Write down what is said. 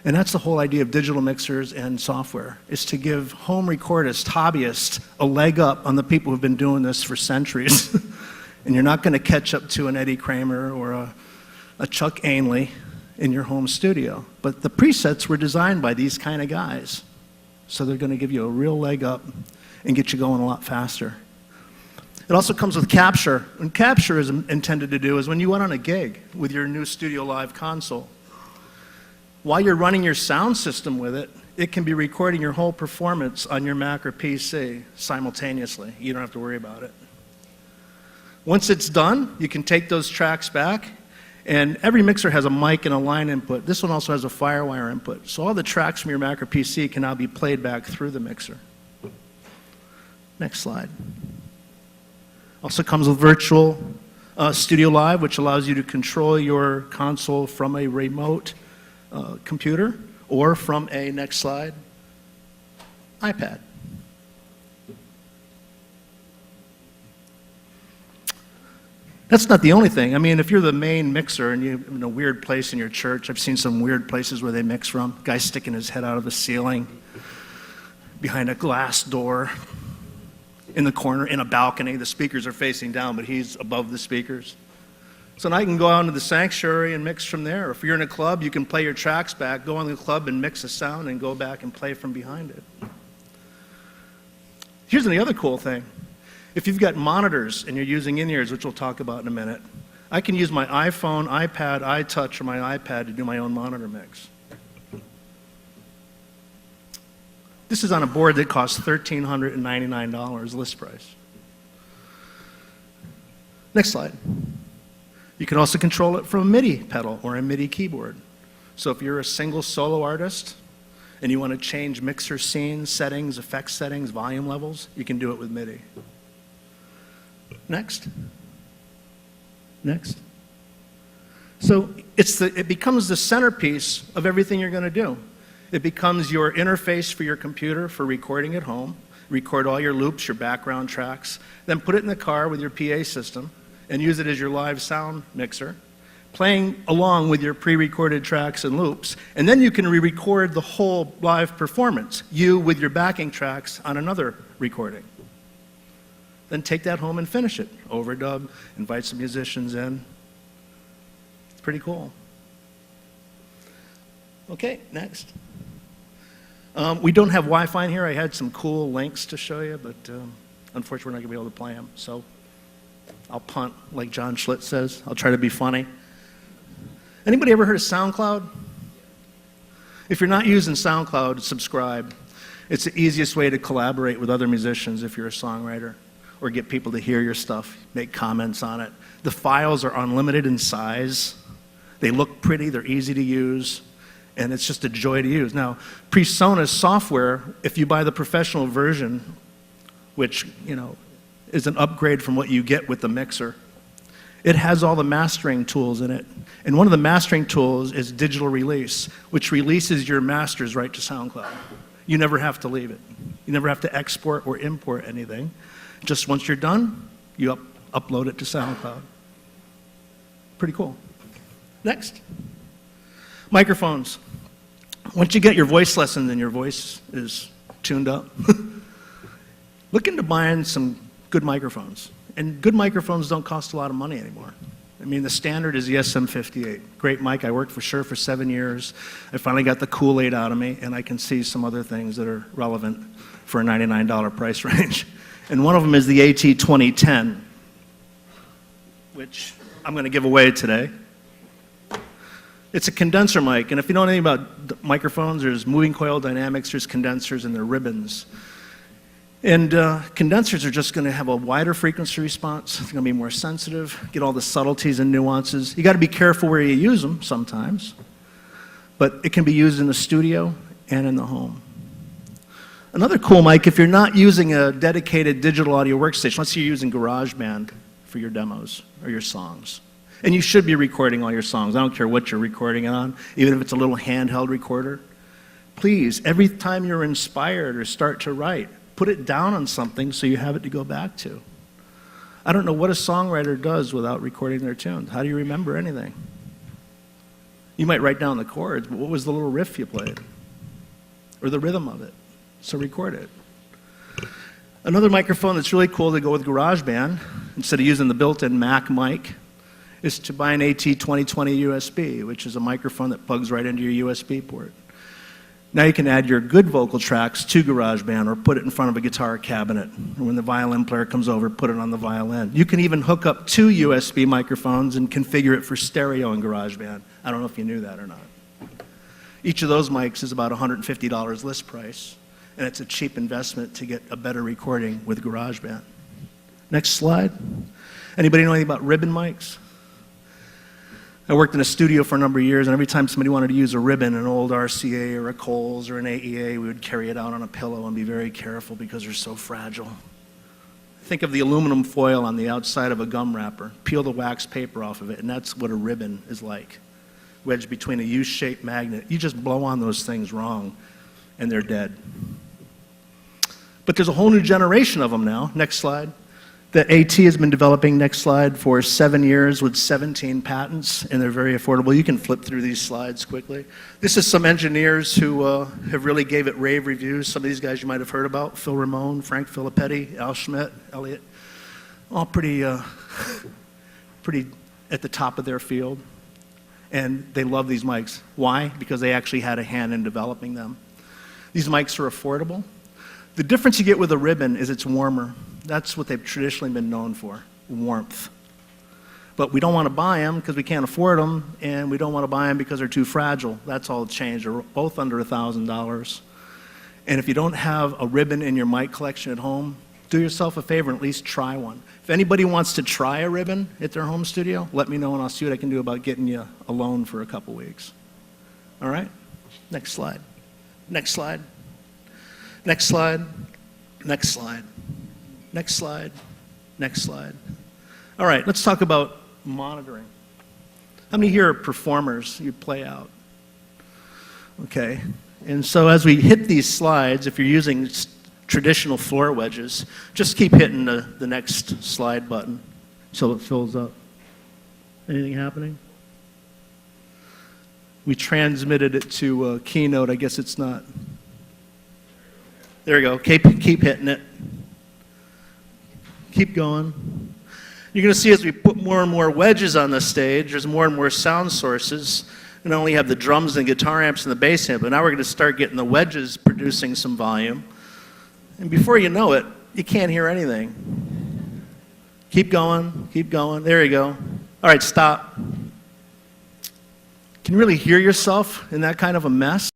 And that's the whole idea of digital mixers and software, is to give home recordists, hobbyists, a leg up on the people who've been doing this for centuries. And you're not going to catch up to an Eddie Kramer or a Chuck Ainley in your home studio. But the presets were designed by these kind of guys. So they're going to give you a real leg up and get you going a lot faster. It also comes with Capture. And Capture is intended to do is when you went on a gig with your new Studio Live console, while you're running your sound system with it, it can be recording your whole performance on your Mac or PC simultaneously. You don't have to worry about it. Once it's done, you can take those tracks back, and every mixer has a mic and a line input. This one also has a FireWire input. So all the tracks from your Mac or PC can now be played back through the mixer. Next slide. Also comes with Virtual Studio Live, which allows you to control your console from a remote computer or from a, next slide, iPad. That's not the only thing. I mean, if you're the main mixer and you're in a weird place in your church, I've seen some weird places where they mix from. Guy sticking his head out of the ceiling, behind a glass door, in the corner, in a balcony. The speakers are facing down, but he's above the speakers. So now you can go out into the sanctuary and mix from there. If you're in a club, you can play your tracks back, go in the club and mix a sound and go back and play from behind it. Here's the other cool thing. If you've got monitors and you're using in-ears, which we'll talk about in a minute, I can use my iPhone, iPad, iTouch, or my iPad to do my own monitor mix. This is on a board that costs $1,399 list price. Next slide. You can also control it from a MIDI pedal or a MIDI keyboard. So if you're a single solo artist and you want to change mixer scenes, settings, effect settings, volume levels, you can do it with MIDI. Next. Next. So it becomes the centerpiece of everything you're going to do. It becomes your interface for your computer for recording at home. Record all your loops, your background tracks, then put it in the car with your PA system and use it as your live sound mixer, playing along with your pre-recorded tracks and loops, and then you can re-record the whole live performance, you with your backing tracks on another recording. Then take that home and finish it. Overdub, invite some musicians in. It's pretty cool. Okay, next. We don't have Wi-Fi in here. I had some cool links to show you, but unfortunately we're not going to be able to play them. So I'll punt, like John Schlitz says. I'll try to be funny. Anybody ever heard of SoundCloud? If you're not using SoundCloud, subscribe. It's the easiest way to collaborate with other musicians if you're a songwriter, or get people to hear your stuff, make comments on it. The files are unlimited in size. They look pretty, they're easy to use, and it's just a joy to use. Now, PreSonus software, if you buy the professional version, which, you know, is an upgrade from what you get with the mixer, it has all the mastering tools in it. And one of the mastering tools is digital release, which releases your masters right to SoundCloud. You never have to leave it. You never have to export or import anything. Just once you're done, you upload it to SoundCloud. Pretty cool. Next. Microphones. Once you get your voice lessons and your voice is tuned up, look into buying some good microphones. And good microphones don't cost a lot of money anymore. I mean, the standard is the SM58. Great mic. I worked for Shure for 7 years. I finally got the Kool-Aid out of me, and I can see some other things that are relevant for a $99 price range. And one of them is the AT2010, which I'm going to give away today. It's a condenser mic, and if you know anything about microphones, there's moving coil dynamics, there's condensers, and there are ribbons. And condensers are just going to have a wider frequency response. It's going to be more sensitive, get all the subtleties and nuances. You got to be careful where you use them sometimes, but it can be used in the studio and in the home. Another cool mic, if you're not using a dedicated digital audio workstation, let's say you're using GarageBand for your demos or your songs. And you should be recording all your songs. I don't care what you're recording it on, even if it's a little handheld recorder. Please, every time you're inspired or start to write, put it down on something so you have it to go back to. I don't know what a songwriter does without recording their tunes. How do you remember anything? You might write down the chords, but what was the little riff you played? Or the rhythm of it? So record it. Another microphone that's really cool to go with GarageBand, instead of using the built-in Mac mic, is to buy an AT2020 USB, which is a microphone that plugs right into your USB port. Now you can add your good vocal tracks to GarageBand or put it in front of a guitar cabinet. And when the violin player comes over, put it on the violin. You can even hook up 2 USB microphones and configure it for stereo in GarageBand. I don't know if you knew that or not. Each of those mics is about $150 list price, and it's a cheap investment to get a better recording with GarageBand. Next slide. Anybody know anything about ribbon mics? I worked in a studio for a number of years, and every time somebody wanted to use a ribbon, an old RCA or a Coles or an AEA, we would carry it out on a pillow and be very careful because they're so fragile. Think of the aluminum foil on the outside of a gum wrapper. Peel the wax paper off of it, and that's what a ribbon is like. Wedged between a U-shaped magnet. You just blow on those things wrong, and they're dead. But there's a whole new generation of them now. Next slide. That AT has been developing, next slide, for 7 years with 17 patents, and they're very affordable. You can flip through these slides quickly. This is some engineers who have really gave it rave reviews. Some of these guys you might have heard about: Phil Ramone, Frank Filippetti, Al Schmidt, Elliot. All pretty at the top of their field. And they love these mics. Why? Because they actually had a hand in developing them. These mics are affordable. The difference you get with a ribbon is it's warmer. That's what they've traditionally been known for, warmth. But we don't want to buy them because we can't afford them, and we don't want to buy them because they're too fragile. That's all changed. They're both under $1,000. And if you don't have a ribbon in your mic collection at home, do yourself a favor and at least try one. If anybody wants to try a ribbon at their home studio, let me know and I'll see what I can do about getting you a loan for a couple weeks. All right? Next slide. Next slide. Next slide. Next slide. Next slide. Next slide. All right, let's talk about monitoring. How many here are performers? You play out. Okay. And so as we hit these slides, if you're using traditional floor wedges, just keep hitting the next slide button until it fills up. Anything happening? We transmitted it to Keynote. I guess it's not. There we go. Keep hitting it. Keep going. You're going to see as we put more and more wedges on the stage, there's more and more sound sources. We not only have the drums and guitar amps and the bass amp, but now we're going to start getting the wedges producing some volume. And before you know it, you can't hear anything. Keep going, keep going. There you go. All right, stop. Can you really hear yourself in that kind of a mess?